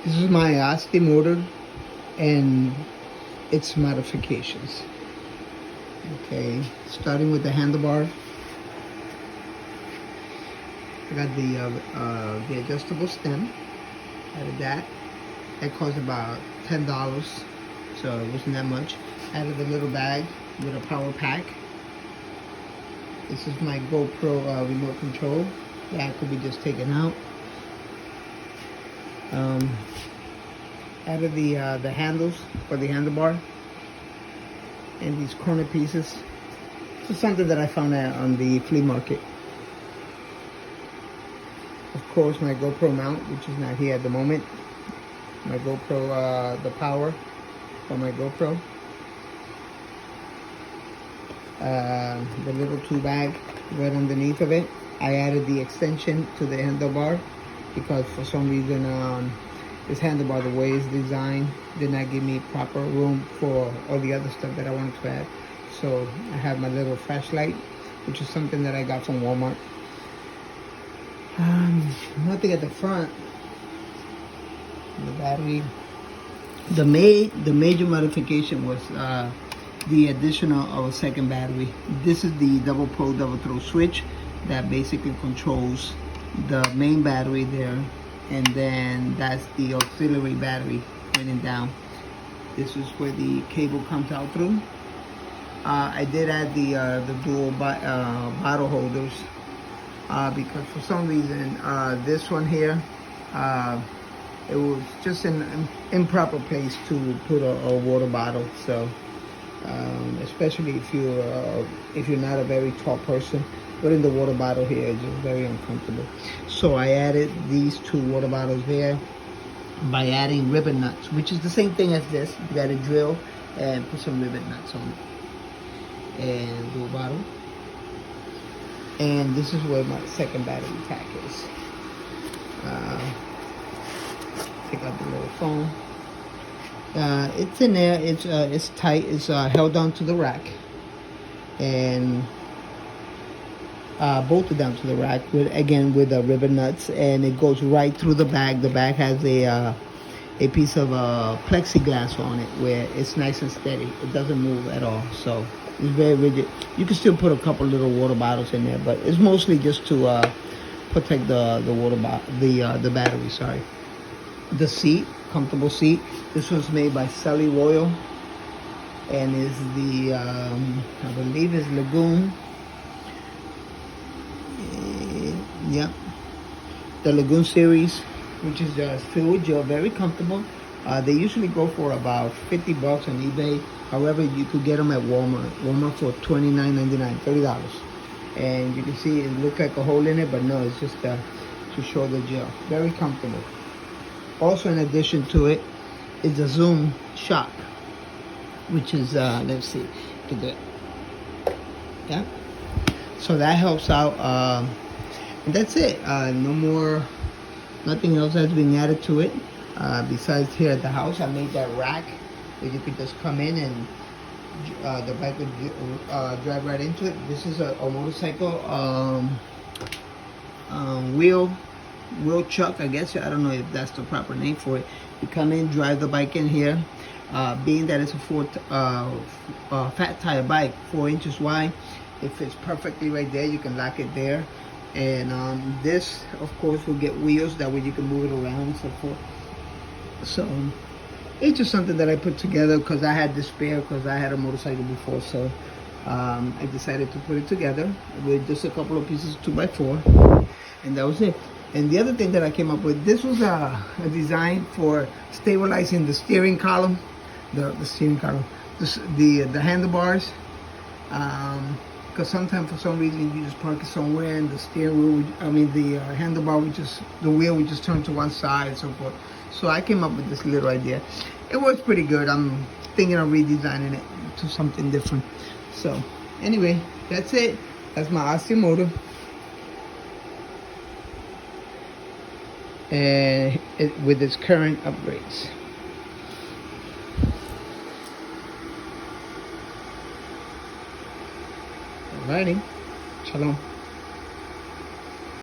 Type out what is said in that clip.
This is my AOSTIRMOTOR and its modifications. Okay, starting with the handlebar. I got the adjustable stem. Added that. That cost about $10, so it wasn't that much. Added a little bag with a power pack. This is my GoPro remote control. That could be just taken out. Added the handles for the handlebar and these corner pieces. This is something that I found on the flea market. Of course, my GoPro mount, which is not here at the moment. My GoPro, the power for my GoPro. The little tool bag right underneath of it. I added the extension to the handlebar because for some reason this handlebar, the way it's designed, did not give me proper room for all the other stuff that I wanted to add. So I have my little flashlight, which is something that I got from Walmart. Nothing at the front. The battery. The major modification was the additional of a second battery. This is the double pole double throw switch that basically controls the main battery there, and then that's the auxiliary battery running down. This is where the cable comes out through. I did add the dual bottle holders because for some reason this one here it was just an improper place to put a water bottle. So especially if you're not a very tall person, putting the water bottle here is just very uncomfortable. So I added these two water bottles there by adding ribbon nuts, which is the same thing as this. You got to drill and put some ribbon nuts on it. And dual bottle. And this is where my second battery pack is. Take out the little phone. It's in there. It's tight. It's held down to the rack, and bolted down to the rack with ribbon nuts, and it goes right through the bag. The bag has a piece of plexiglass on it where it's nice and steady. It doesn't move at all, so it's very rigid. You can still put a couple little water bottles in there, but it's mostly just to protect the battery. Sorry. The seat, comfortable seat. This was made by Sully Royal, and is the I believe is Lagoon. Yeah, the Lagoon series, which is filled with gel, very comfortable. They usually go for about $50 on eBay. However, you could get them at Walmart. Walmart for $29.99, $30. And you can see it look like a hole in it, but no, it's just to show the gel. Very comfortable. Also, in addition to it, is a zoom shock, which is let's see, look at that. Yeah. So that helps out. And that's it. Nothing else has been added to it. Besides here at the house, I made that rack where you could just come in and the bike would drive right into it. This is a motorcycle wheel chuck, I guess. I don't know if that's the proper name for it. You come in, drive the bike in here. Being that it's a fat tire bike, 4 inches wide, it fits perfectly right there. You can lock it there. And this, of course, will get wheels. That way you can move it around and so forth. So it's just something that I put together because I had this spare, because I had a motorcycle before. So I decided to put it together with just a couple of pieces 2x4, and that was it. And the other thing that I came up with, this was a design for stabilizing the steering column, the steering column, the handlebars. Because sometimes for some reason you just park it somewhere and the steering wheel, the handlebar the wheel would just turn to one side and so forth. So I came up with this little idea. It works pretty good. I'm thinking of redesigning it to something different. So anyway, that's it. That's my AOSTIRMOTOR. And with its current upgrades. Alrighty, Shalom.